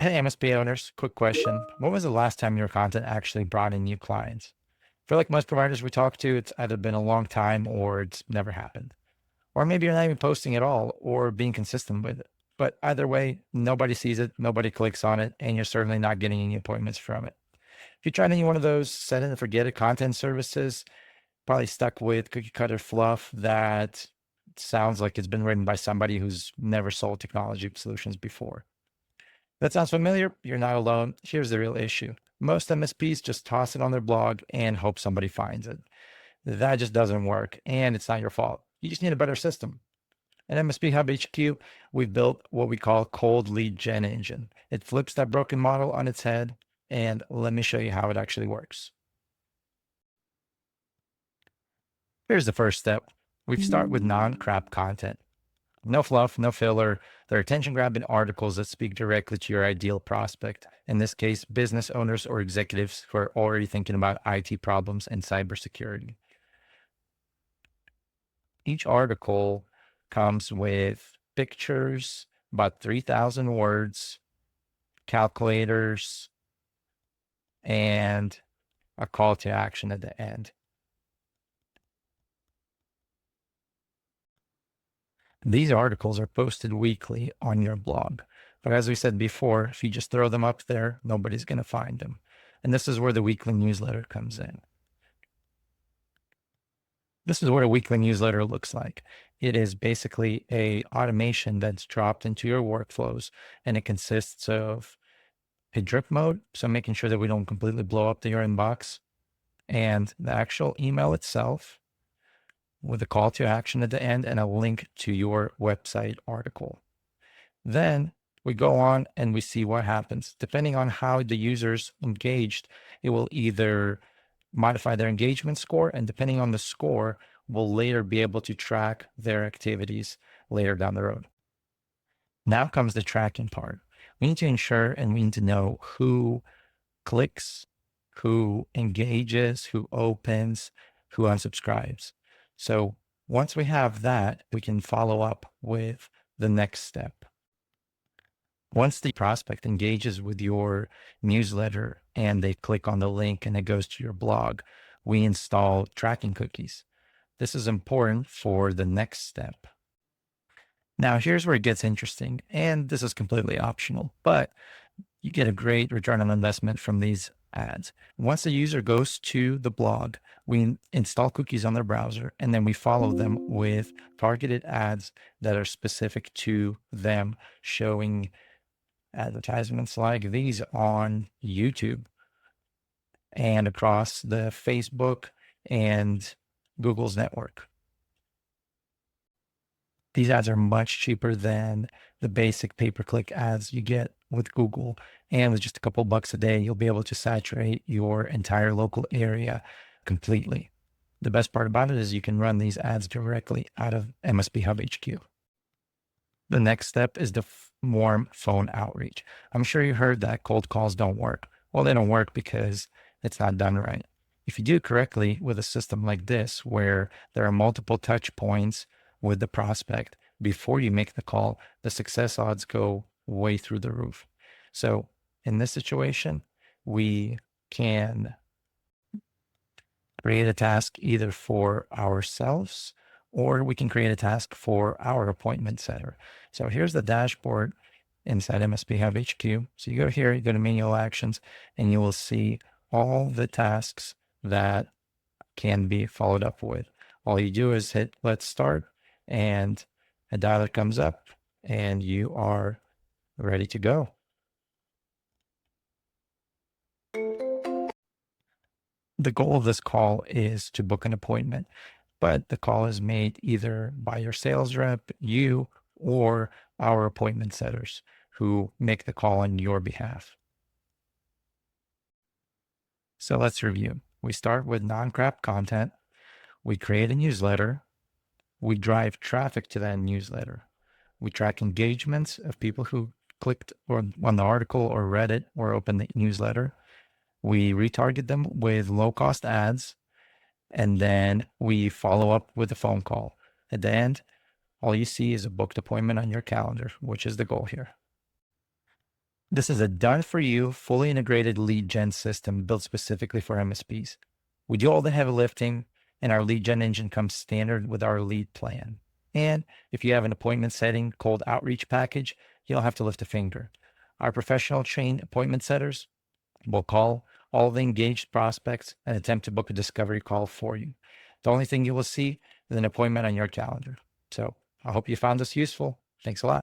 Hey, MSP owners, quick question. When was the last time your content actually brought in new clients? I feel like most providers we talk to, it's either been a long time or it's never happened. Or maybe you're not even posting at all or being consistent with it. But either way, nobody sees it, nobody clicks on it, and you're certainly not getting any appointments from it. If you tried any one of those set it and forget it content services, probably stuck with cookie cutter fluff that sounds like it's been written by somebody who's never sold technology solutions before. That sounds familiar? You're not alone. Here's the real issue. Most MSPs just toss it on their blog and hope somebody finds it. That just doesn't work, and it's not your fault. You just need a better system. At MSP Hub HQ, we've built what we call cold lead gen engine. It flips that broken model on its head, and let me show you how it actually works. Here's the first step. We start with non-crap content. No fluff, no filler. They're attention-grabbing articles that speak directly to your ideal prospect. In this case, business owners or executives who are already thinking about IT problems and cybersecurity. Each article comes with pictures, about 3,000 words, calculators, and a call to action at the end. These articles are posted weekly on your blog. But as we said before, if you just throw them up there, nobody's going to find them. And this is where the weekly newsletter comes in. This is what a weekly newsletter looks like. It is basically a automation that's dropped into your workflows, and it consists of a drip mode, so making sure that we don't completely blow up your inbox, and the actual email itself with a call to action at the end and a link to your website article. Then we go on and we see what happens. Depending on how the user's engaged, it will either modify their engagement score, and depending on the score, we'll later be able to track their activities later down the road. Now comes the tracking part. We need to ensure and we need to know who clicks, who engages, who opens, who unsubscribes. So once we have that, we can follow up with the next step. Once the prospect engages with your newsletter and they click on the link and it goes to your blog, we install tracking cookies. This is important for the next step. Now, here's where it gets interesting, and this is completely optional, but you get a great return on investment from these ads. Once the user goes to the blog, we install cookies on their browser, and then we follow them with targeted ads that are specific to them, showing advertisements like these on YouTube and across the Facebook and Google's network. These ads are much cheaper than the basic pay-per-click ads you get with Google. And with just a couple bucks a day, you'll be able to saturate your entire local area completely. The best part about it is you can run these ads directly out of MSPhubHQ. The next step is the warm phone outreach. I'm sure you heard that cold calls don't work. Well, they don't work because it's not done right. If you do it correctly with a system like this, where there are multiple touch points with the prospect before you make the call, the success odds go way through the roof. So in this situation, we can create a task either for ourselves or we can create a task for our appointment setter. So here's the dashboard inside MSPhubHQ. So you go here, you go to manual actions, and you will see all the tasks that can be followed up with. All you do is hit let's start, and a dialer comes up and you are ready to go. The goal of this call is to book an appointment, but the call is made either by your sales rep, you, or our appointment setters who make the call on your behalf. So let's review. We start with non-crap content. We create a newsletter. We drive traffic to that newsletter. We track engagements of people who clicked on the article or read it or opened the newsletter. We retarget them with low-cost ads, and then we follow up with a phone call. At the end, all you see is a booked appointment on your calendar, which is the goal here. This is a done-for-you, fully integrated lead gen system built specifically for MSPs. We do all the heavy lifting, and our lead gen engine comes standard with our lead plan. And if you have an appointment setting cold outreach package, you don't have to lift a finger. Our professional trained appointment setters will call all the engaged prospects and attempt to book a discovery call for you. The only thing you will see is an appointment on your calendar. So I hope you found this useful. Thanks a lot.